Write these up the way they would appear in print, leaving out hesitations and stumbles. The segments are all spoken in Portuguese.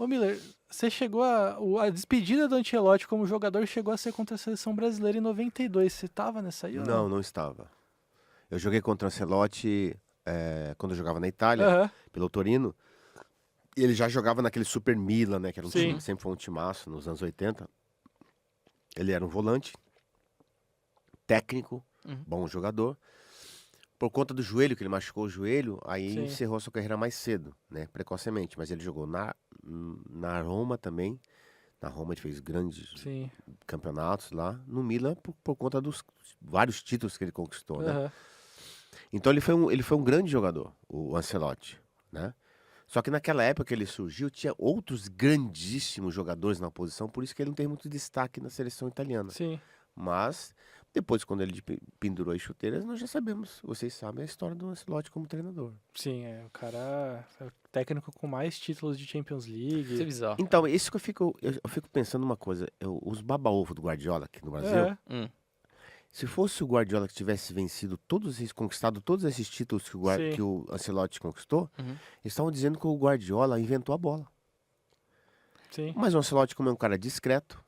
Ô Miller, você chegou a despedida do Ancelotti como jogador chegou a ser contra a seleção brasileira em 92. Você tava nessa aí ou não? Não estava. Eu joguei contra o Ancelotti quando eu jogava na Itália, Aham, pelo Torino. E ele já jogava naquele Super Milan, né? Que era um time sim. que sempre foi um timaço nos anos 80. Ele era um volante, técnico, Uhum. bom jogador. Por conta do joelho, que ele machucou o joelho, aí Sim. encerrou sua carreira mais cedo, né? Precocemente. Mas ele jogou na Roma também. Na Roma ele fez grandes Sim. campeonatos lá. No Milan, por conta dos vários títulos que ele conquistou, né? Aham. Então ele foi um grande jogador, o Ancelotti, né? Só que naquela época que ele surgiu, tinha outros grandíssimos jogadores na posição, por isso que ele não tem muito destaque na seleção italiana. Sim. Mas, depois, quando ele pendurou as chuteiras, nós já sabemos, vocês sabem a história do Ancelotti como treinador. Sim, o cara é o técnico com mais títulos de Champions Isso é League. bizarro. Então, isso que eu fico pensando uma coisa, os baba-ovo do Guardiola aqui no Brasil, É, se fosse o Guardiola que tivesse vencido conquistado todos esses títulos Sim. que o Ancelotti conquistou, Uhum. eles estavam dizendo que o Guardiola inventou a bola. sim. Mas o Ancelotti, como é um cara discreto,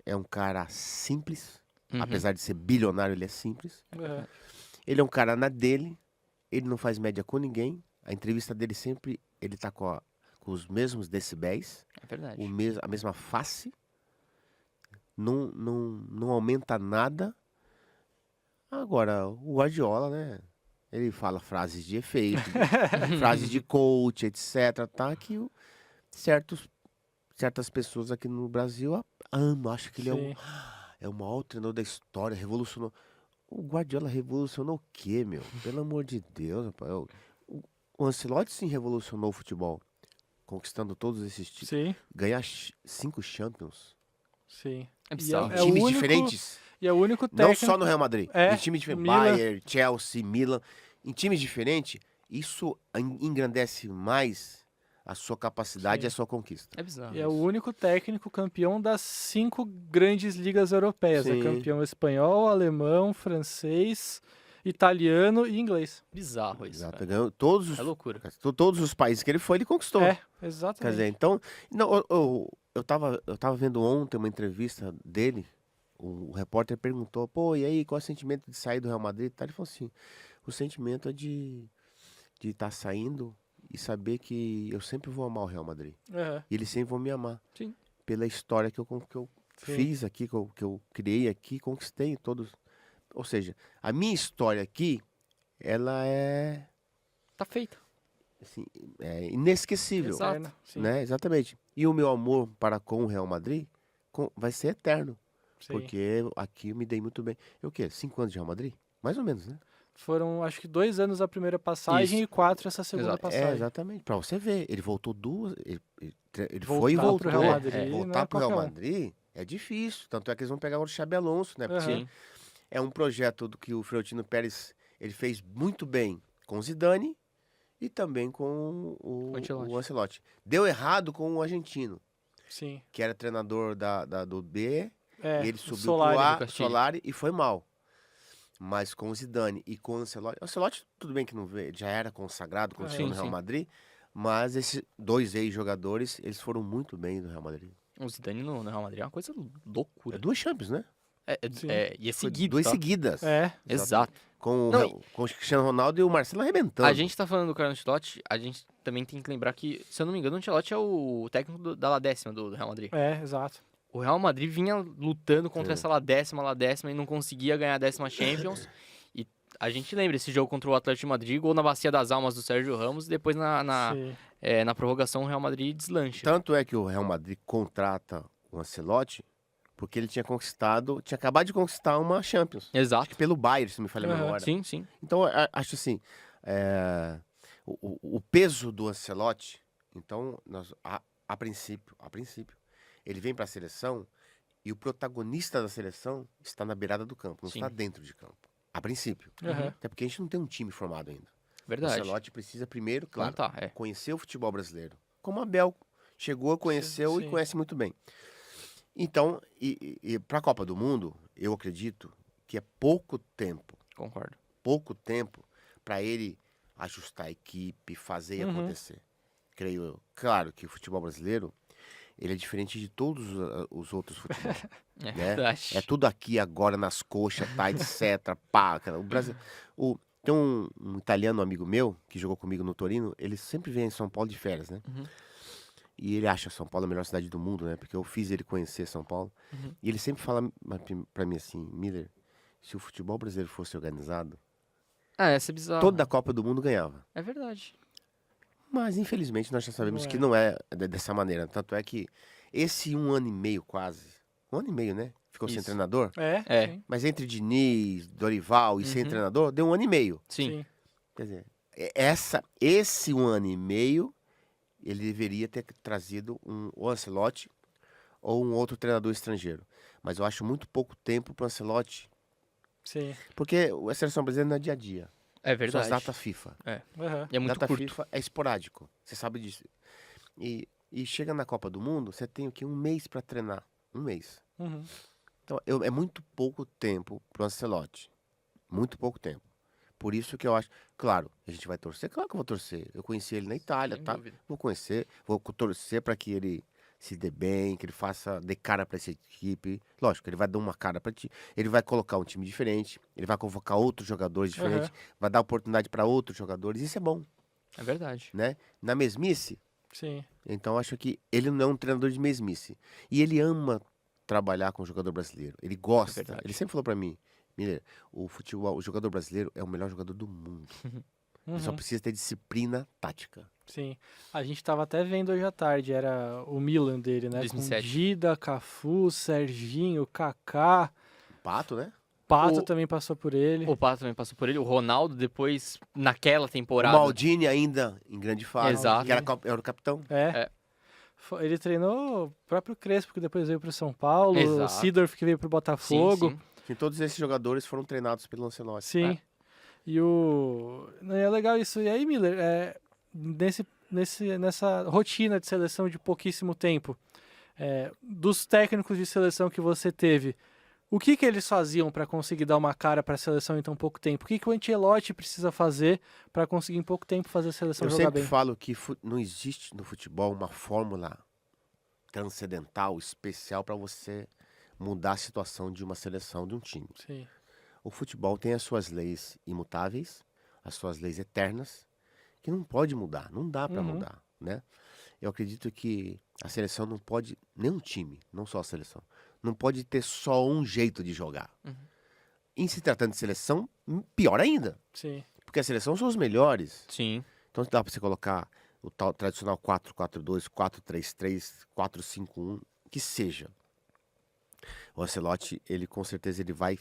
é um cara simples, Uhum. apesar de ser bilionário, ele é simples. É, Ele é um cara na dele, ele não faz média com ninguém. A entrevista dele sempre, ele tá com os mesmos decibéis, É verdade. a mesma face, não aumenta nada. Agora, o Guardiola, né? Ele fala frases de efeito, frases de coach, etc. Tá? Que certas pessoas aqui no Brasil amam, acham que ele sim. é o maior treinador da história, revolucionou. O Guardiola revolucionou o quê, meu? Pelo amor de Deus, rapaz. O Ancelotti sim revolucionou o futebol, conquistando todos esses títulos. Sim. Ganhar 5 Champions. Sim. É Em bizarro. é o times único- diferentes. E é o único Não técnico. só no Real Madrid. É, Em times diferentes. Milan. Bayern, Chelsea, Milan. Em times diferentes, isso engrandece mais a sua capacidade Sim. e a sua conquista. É bizarro. E é o isso. único técnico campeão das 5 grandes ligas europeias. É Sim. campeão espanhol, alemão, francês, italiano e inglês. Bizarro isso. Exato. Cara. Ganhou todos É loucura. todos os países que ele foi, ele conquistou. É, Quer exatamente. dizer, então. Não, eu tava vendo ontem uma entrevista dele. O repórter perguntou, pô, e aí, qual é o sentimento de sair do Real Madrid? E tal? Ele falou assim: o sentimento é de estar saindo e saber que eu sempre vou amar o Real Madrid. É, E eles sempre vão me amar. Sim. Pela história que eu Sim. fiz aqui, que eu criei aqui, conquistei todos. Ou seja, a minha história aqui, ela é, Tá feito. assim, inesquecível. Exato. eterno, sim, Né? Exatamente. E o meu amor para com o Real Madrid vai ser eterno. sim. Porque aqui eu me dei muito bem. Eu o quê? 5 anos de Real Madrid? Mais ou menos, né? Foram, acho que 2 anos a primeira passagem Isso. e 4 essa segunda Exato. passagem. Exatamente. Pra você ver, ele voltou duas. Ele Voltar foi e pro voltou. Real Madrid não é Voltar pro Real qualquer um. Madrid é difícil. Tanto é que eles vão pegar o Xabi Alonso, né? Porque Aham. Sim. é um projeto do que o Florentino Pérez ele fez muito bem com o Zidane e também com Ancelotti. o Ancelotti. Deu errado com o argentino, Sim. que era treinador do B, É, e ele o subiu Solari. pro A, do Castilho. Solari, e foi mal. Mas com o Zidane e com o Ancelotti tudo bem que não veio, já era consagrado quando chegou Sim, no Real sim. Madrid, mas esses dois ex-jogadores, eles foram muito bem no Real Madrid. O Zidane no Real Madrid é uma coisa loucura. É 2 Champions, né? Sim. E é Foi seguido, 2 tá? seguidas. É, Exato. Com, Não, com o Cristiano Ronaldo e o Marcelo arrebentando. A gente tá falando do Carlo Ancelotti, a gente também tem que lembrar que, se eu não me engano, o Ancelotti é o técnico da La Décima do Real Madrid. exato. O Real Madrid vinha lutando contra Sim. essa La Décima e não conseguia ganhar a 10ª Champions. E a gente lembra esse jogo contra o Atlético de Madrid, gol na Bacia das Almas do Sérgio Ramos, e depois na Sim. prorrogação o Real Madrid deslancha. Tanto é que o Real Madrid contrata o Ancelotti porque ele tinha acabado de conquistar uma Champions. Acho Exato. que pelo Bayern, se não me falha a Aham. memória. Sim, sim. Então, acho assim, o peso do Ancelotti, então, a princípio, ele vem para a seleção e o protagonista da seleção está na beirada do campo, não Sim. está dentro de campo. A princípio. Aham. Até porque a gente não tem um time formado ainda. O Verdade. Ancelotti precisa primeiro, claro, Então tá, conhecer o futebol brasileiro. Como a Abel chegou, conheceu Sim. e conhece muito bem. Então, e para a Copa do Mundo, eu acredito que é pouco tempo Concordo. para ele ajustar a equipe, fazer Uhum. acontecer. Creio eu. Claro que o futebol brasileiro, ele é diferente de todos os outros futebol. É né? verdade. É tudo aqui agora nas coxas, tá, etc. Pá, cara. O Brasil, tem um italiano amigo meu que jogou comigo no Torino. Ele sempre vem em São Paulo de férias, né? Uhum. E ele acha São Paulo a melhor cidade do mundo, né? Porque eu fiz ele conhecer São Paulo. Uhum. E ele sempre fala pra mim assim, Miller, se o futebol brasileiro fosse organizado, Essa é bizarro. toda a Copa do Mundo ganhava. É verdade. Mas, infelizmente, nós já sabemos Não que é. não é dessa maneira. Tanto é que esse 1 ano e meio quase, 1 ano e meio, né? Ficou sem Isso. treinador. É. Sim. Mas entre Diniz, Dorival e sem Uhum. treinador, deu 1 ano e meio. Sim. Quer dizer, esse 1 ano e meio, ele deveria ter trazido o Ancelotti ou um outro treinador estrangeiro. Mas eu acho muito pouco tempo pro Ancelotti, Sim. porque a seleção brasileira não é dia a dia. É São verdade. as datas FIFA. Aham. E é muito Data curto. FIFA é esporádico, você sabe disso. E chega na Copa do Mundo, você tem o quê? 1 mês para treinar. 1 mês. Uhum. Então, é muito pouco tempo pro Ancelotti. Muito pouco tempo. Por isso que eu acho... Claro, a gente vai torcer. Claro que eu vou torcer. Eu conheci ele na Itália, Sem tá? dúvida. Vou conhecer. Vou torcer para que ele se dê bem, que ele dê cara para essa equipe. Lógico, ele vai dar uma cara para ti. Ele vai colocar um time diferente. Ele vai convocar outros jogadores diferentes. Vai dar oportunidade para outros jogadores. Isso é bom, É verdade. né? Na mesmice, Sim. então acho que ele não é um treinador de mesmice. E ele ama trabalhar com o jogador brasileiro. Ele gosta. verdade. Ele sempre falou pra mim, Miller, o jogador brasileiro é o melhor jogador do mundo. Ele só Uhum. precisa ter disciplina tática. Sim. A gente tava até vendo hoje à tarde, era o Milan dele, né? 2007. Com Dida, Cafu, Serginho, Kaká, Pato, né? Pato O- também passou por ele. O Pato também passou por ele. O Ronaldo, depois, naquela O temporada. Maldini ainda em grande fase. Exato. Que era o capitão. É. Ele treinou o próprio Crespo, que depois veio pro São Paulo, o Exato. Sidorf, que veio pro Sim, Botafogo. sim. Que todos esses jogadores foram treinados pelo Ancelotti. Sim. E é legal isso. E aí, Miller, nessa rotina de seleção de pouquíssimo tempo, dos técnicos de seleção que você teve, o que eles faziam para conseguir dar uma cara para a seleção em tão pouco tempo? O que o Ancelotti precisa fazer para conseguir em pouco tempo fazer a seleção Eu jogar sempre bem? falo que não existe no futebol uma fórmula transcendental, especial para você mudar a situação de uma seleção, de um time. Sim. O futebol tem as suas leis imutáveis, as suas leis eternas, que não pode mudar, não dá para Uhum. mudar, né? Eu acredito que a seleção não pode, nenhum time, não só a seleção, não pode ter só um jeito de jogar. Uhum. Em se tratando de seleção, pior ainda, Sim. porque a seleção são os melhores. Sim. Então dá para você colocar o tal tradicional 4-4-2, 4-3-3, 4-5-1, que seja. O Ancelotti, ele com certeza ele vai...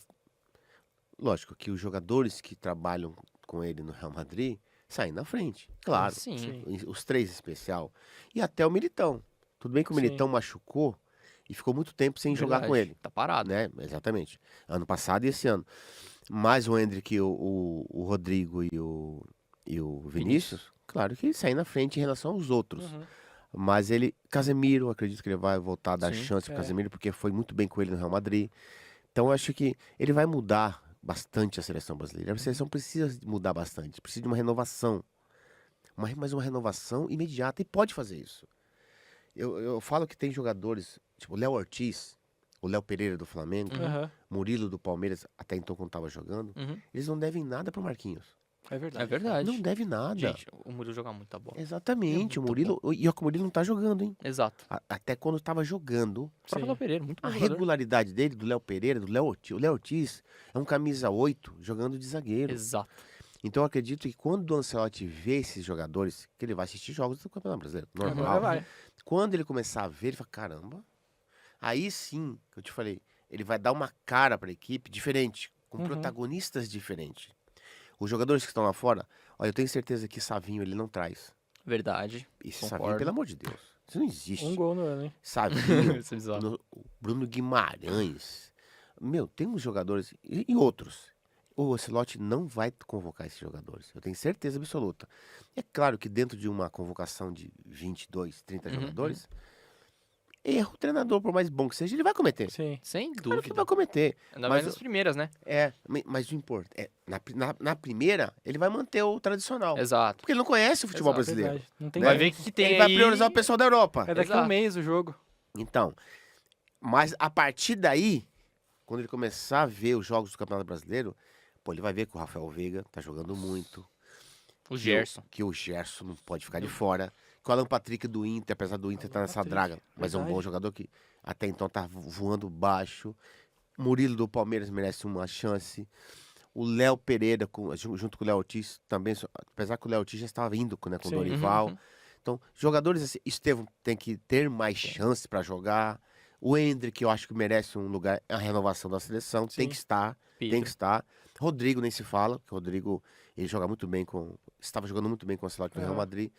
Lógico que os jogadores que trabalham com ele no Real Madrid saem na frente, claro. Sim. Sim. Os três em especial. E até o Militão. Tudo bem que o Sim. Militão machucou e ficou muito tempo sem jogar com Verdade. ele. Tá parado. Né? Exatamente. Ano passado e esse ano. Mas o Endrick, o Rodrigo e o Vinícius, claro que saem na frente em relação aos outros. Uhum. Mas Casemiro, acredito que ele vai voltar a dar Sim, chance pro é. Casemiro, porque foi muito bem com ele no Real Madrid. Então eu acho que ele vai mudar bastante a seleção brasileira. A seleção precisa mudar bastante, precisa de uma renovação. Mas uma renovação imediata, e pode fazer isso. Eu falo que tem jogadores, tipo o Léo Ortiz, o Léo Pereira do Flamengo, Uhum. Aham. Murilo do Palmeiras, até então quando tava jogando, Uhum. eles não devem nada pro Marquinhos. É verdade. É verdade. Não deve nada. Gente, o Murilo joga muita bola. Exatamente, É o muito Murilo. E ó, que o Murilo não tá jogando, hein? Exato. Até quando tava jogando, O próprio Sim. Léo Pereira, muito a bom jogador. regularidade dele, do Léo Pereira, do Léo Ortiz. O Léo Ortiz é um camisa 8 jogando de zagueiro. Exato. Então eu acredito que quando o Ancelotti vê esses jogadores, que ele vai assistir jogos do Campeonato Brasileiro, Agora normal. vai. Quando ele começar a ver, ele fala, caramba. Aí sim, que eu te falei, ele vai dar uma cara pra equipe diferente, com Uhum. protagonistas diferentes. Os jogadores que estão lá fora, olha, eu tenho certeza que Savinho ele não traz. Verdade. Esse Concordo. Savinho, pelo amor de Deus, isso não existe. Um gol no ano, hein? Savinho, Isso é bizarro. o Bruno Guimarães. Meu, tem uns jogadores e outros. O Ancelotti não vai convocar esses jogadores. Eu tenho certeza absoluta. É claro que dentro de uma convocação de 22, 30 Uhum, jogadores, erro o treinador, por mais bom que seja, ele vai cometer. Sim. Sem Claro que dúvida. vai cometer. Ainda Mas mais nas primeiras, né? Mas o importante é, na primeira, ele vai manter o tradicional. Exato. Porque ele não conhece o futebol Exato, brasileiro. Verdade. Não tem Vai como. ver que tem Ele aí... vai priorizar o pessoal da Europa. É daqui a um Exato. mês o jogo. Então, mas a partir daí, quando ele começar a ver os jogos do Campeonato Brasileiro, pô, ele vai ver que o Rafael Veiga tá jogando muito. O Gerson. Que o Gerson não pode ficar de fora. Que o Alan Patrick do Inter, apesar do Inter estar nessa Patrick, draga, mas é um bom verdade. jogador que até então tá voando baixo. Murilo do Palmeiras merece uma chance. O Léo Pereira, junto com o Léo Ortiz, também, apesar que o Léo Ortiz já estava indo, né, com o Sim. Dorival. Uhum. Então, jogadores assim, Estevão tem que ter mais chance para jogar. O Endrick, eu acho que merece um lugar, a renovação da seleção, tem Sim. que estar, tem que Pedro. estar. Rodrigo nem se fala, porque o Rodrigo, ele joga muito bem estava jogando muito bem com o Ancelotti no Real Madrid.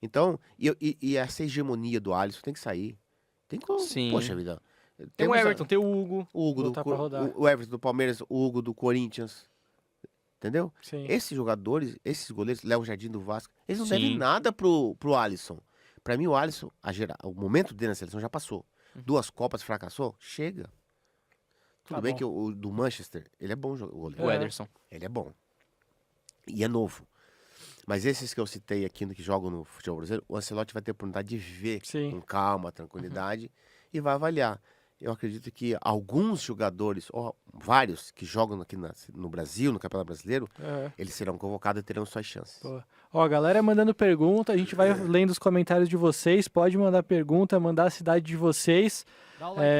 Então, e essa hegemonia do Alisson tem que sair. Tem que, Sim. poxa vida. Tem o temos Everton, tem o Hugo. o Hugo Botar pra rodar. o Everton do Palmeiras, o Hugo do Corinthians. Entendeu? Sim. Esses jogadores, esses goleiros, Léo Jardim do Vasco, eles não Sim. devem nada pro Alisson. Pra mim, o Alisson, o momento dele na seleção já passou. 2 Copas fracassou, chega. Tudo Tá bem bom. que o do Manchester, ele é bom goleiro. O Ederson. Ele é bom. E é novo. Mas esses que eu citei aqui, que jogam no futebol brasileiro, o Ancelotti vai ter a oportunidade de ver Sim. com calma, tranquilidade, e vai avaliar. Eu acredito que alguns jogadores, ou vários que jogam aqui no Brasil, no Campeonato Brasileiro, É. eles serão convocados e terão suas chances. Pô. Ó, a galera mandando pergunta, a gente vai lendo os comentários de vocês, pode mandar pergunta, mandar a cidade de vocês.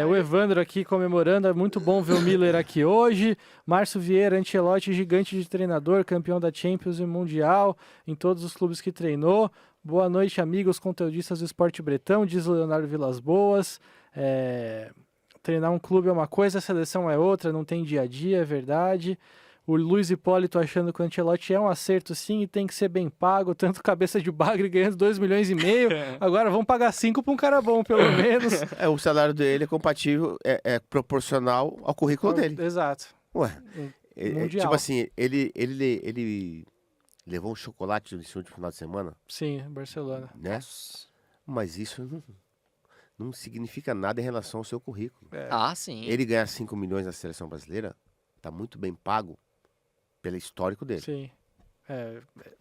O Evandro aqui comemorando, é muito bom ver o Miller aqui hoje. Márcio Vieira, Ancelotti, gigante de treinador, campeão da Champions e Mundial, em todos os clubes que treinou. Boa noite, amigos conteudistas do Esporte Bretão, diz o Leonardo Vilas Boas. Treinar um clube é uma coisa, a seleção é outra, não tem dia a dia, é verdade. O Luiz Hipólito achando que o Ancelotti é um acerto sim e tem que ser bem pago, tanto cabeça de bagre ganhando 2,5 milhões. Agora vamos pagar 5 para um cara bom, pelo menos. O salário dele é compatível, é proporcional ao currículo dele. Exato. Ué, Mundial. tipo assim, ele levou um chocolate nesse último final de semana, Sim, Barcelona. né? Mas isso não significa nada em relação ao seu currículo. Ah, sim. Ele ganhar 5 milhões na seleção brasileira, tá muito bem pago pelo histórico dele. Sim.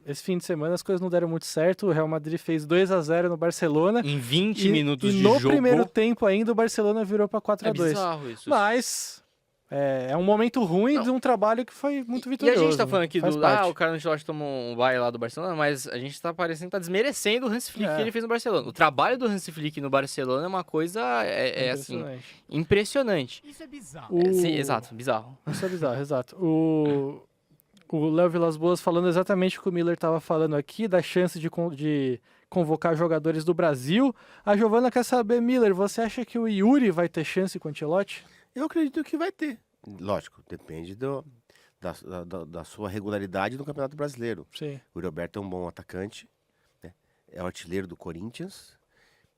Esse fim de semana as coisas não deram muito certo. O Real Madrid fez 2-0 no Barcelona. Em 20 minutos e de no jogo. primeiro tempo ainda o Barcelona virou para 4-2. É bizarro isso. Mas é um momento ruim de um trabalho que foi muito E vitorioso. a gente tá falando aqui Faz do... parte. o Carlo Ancelotti tomou um baile lá do Barcelona, mas a gente tá parecendo que tá desmerecendo o Hansi Flick que ele fez no Barcelona. O trabalho do Hansi Flick no Barcelona é uma coisa, assim, impressionante. Isso é bizarro. Sim, exato, bizarro. Isso é bizarro, exato. O Léo Vilas Boas falando exatamente o que o Miller estava falando aqui, da chance de convocar jogadores do Brasil. A Giovana quer saber, Miller, você acha que o Yuri vai ter chance com o Ancelotti? Eu acredito que vai ter. Lógico, depende da sua regularidade no Campeonato Brasileiro. Sim. O Roberto é um bom atacante, né? É o artilheiro do Corinthians.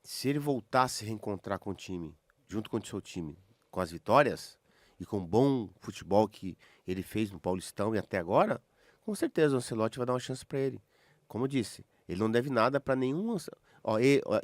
Se ele voltar a se reencontrar com o time, junto com o seu time, com as vitórias e com o bom futebol que ele fez no Paulistão e até agora, com certeza o Ancelotti vai dar uma chance para ele. Como eu disse, ele não deve nada para nenhum.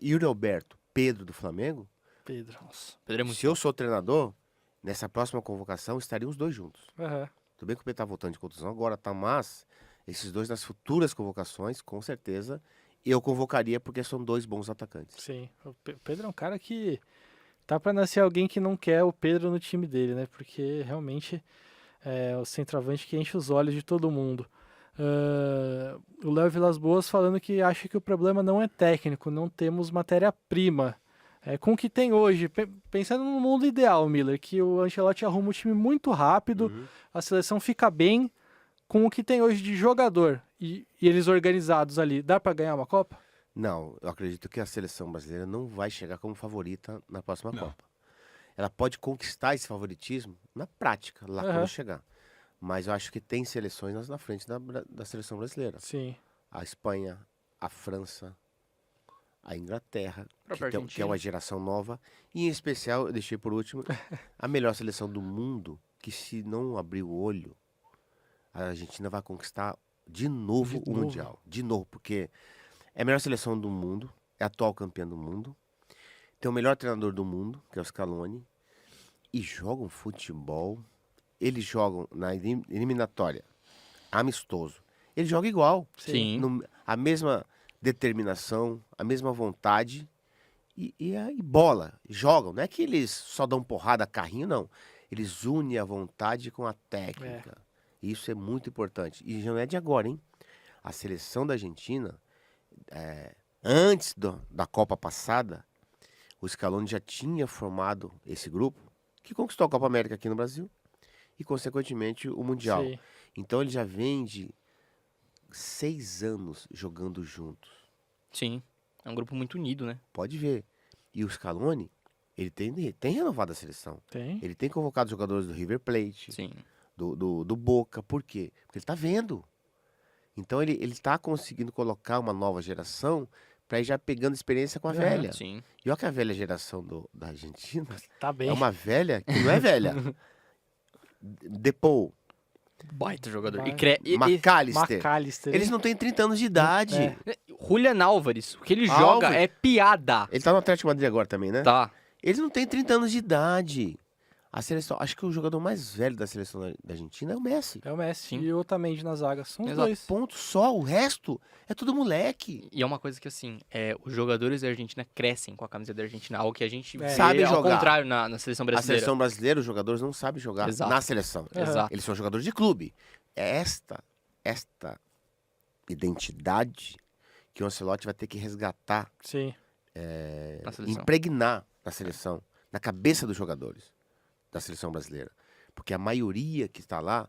Yuri Alberto, Pedro do Flamengo. Pedro. Nossa. Pedro é muito Se eu sou treinador, nessa próxima convocação estariam os dois juntos. Uhum. Tudo bem que o Pedro tá voltando de contusão agora, tá? Mas esses dois nas futuras convocações, com certeza, eu convocaria porque são 2 bons atacantes. Sim. O Pedro é um cara que tá para nascer alguém que não quer o Pedro no time dele, né? Porque realmente é o centroavante que enche os olhos de todo mundo. O Léo Vilas Boas falando que acha que o problema não é técnico, não temos matéria-prima. Com o que tem hoje, pensando no mundo ideal, Miller, que o Ancelotti arruma um time muito rápido, a seleção fica bem, com o que tem hoje de jogador e eles organizados ali, dá para ganhar uma Copa? Não, eu acredito que a seleção brasileira não vai chegar como favorita na próxima Copa. Ela pode conquistar esse favoritismo na prática, lá quando chegar. Mas eu acho que tem seleções na frente da seleção brasileira. Sim. A Espanha, a França, a Inglaterra, Própria que é uma geração nova. E em especial, eu deixei por último, a melhor seleção do mundo, que se não abrir o olho, a Argentina vai conquistar de novo o Mundial. De novo, porque é a melhor seleção do mundo, é a atual campeã do mundo, tem o melhor treinador do mundo, que é o Scaloni, e jogam futebol. Eles jogam na eliminatória, amistoso. Eles jogam igual. Sim. A mesma determinação, a mesma vontade E bola, jogam. Não é que eles só dão porrada, carrinho, não. Eles unem a vontade com a técnica. Isso é muito importante. E já não é de agora, hein? A seleção da Argentina, antes da Copa passada, o Scaloni já tinha formado esse grupo, que conquistou a Copa América aqui no Brasil e, consequentemente, o Mundial. Sim. Então, ele já vem de 6 anos jogando juntos. Sim, é um grupo muito unido, né? Pode ver. E o Scaloni, ele tem renovado a seleção. Tem. Ele tem convocado jogadores do River Plate, Sim. do Boca. Por quê? Porque ele tá vendo. Então, ele tá conseguindo colocar uma nova geração para ir já pegando experiência com a velha. Sim. E olha que a velha geração da Argentina Tá bem. é uma velha que não é velha. Depou, Baita jogador. Baita. McAllister. Eles não têm 30 anos de idade. Julian Álvares, o que ele joga Álvares. é piada. Ele tá no Atlético de Madrid agora também, né? Tá. Eles não têm 30 anos de idade. A seleção, acho que o jogador mais velho da seleção da Argentina é o Messi. É o Messi Sim. e o Otamendi na zaga. São os Exato. dois. Ponto só, o resto é tudo moleque. E é uma coisa que, assim, os jogadores da Argentina crescem com a camisa da Argentina. Algo que a gente vê Sabe ao jogar. contrário na seleção A brasileira. seleção brasileira, os jogadores não sabem jogar Exato. na seleção. Exato. Eles são jogadores de clube. É esta identidade que o Ancelotti vai ter que resgatar, Sim. Na seleção. impregnar na seleção, na cabeça dos jogadores da seleção brasileira. Porque a maioria que está lá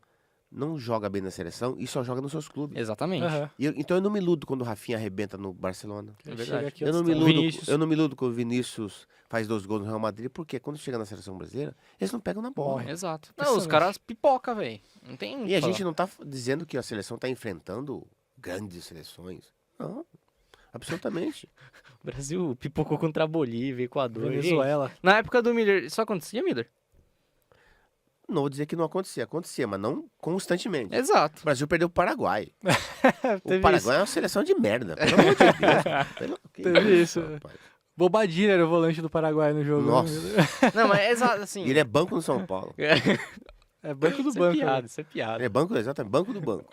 não joga bem na seleção e só joga nos seus clubes. Exatamente. Aham. Então eu não me iludo quando o Rafinha arrebenta no Barcelona. É Chega verdade. aqui Eu não, outros me talentos. iludo, Vinícius. eu não me iludo quando o Vinícius faz 2 gols no Real Madrid, porque quando chega na seleção brasileira, eles não pegam na bola. Morre. Exato. Não, Impressionante. os caras pipoca, velho. Não tem. E a gente não tá dizendo que a seleção tá enfrentando grandes seleções. Não, absolutamente. O Brasil pipocou contra a Bolívia, Equador. Venezuela. Gente, na época do Miller, isso acontecia, Miller? Não vou dizer que não acontecia, mas não constantemente. Exato. O Brasil perdeu o Paraguai. Teve O Paraguai isso. é uma seleção de merda, pelo amor de Deus. Que Teve isso. rapaz. Bobadilha era o volante do Paraguai no jogo. Nossa. Não, mas é exato, assim. E ele é banco no São Paulo. É banco do Isso banco. é piada, né? isso é piada. Ele é banco, exatamente, banco do banco.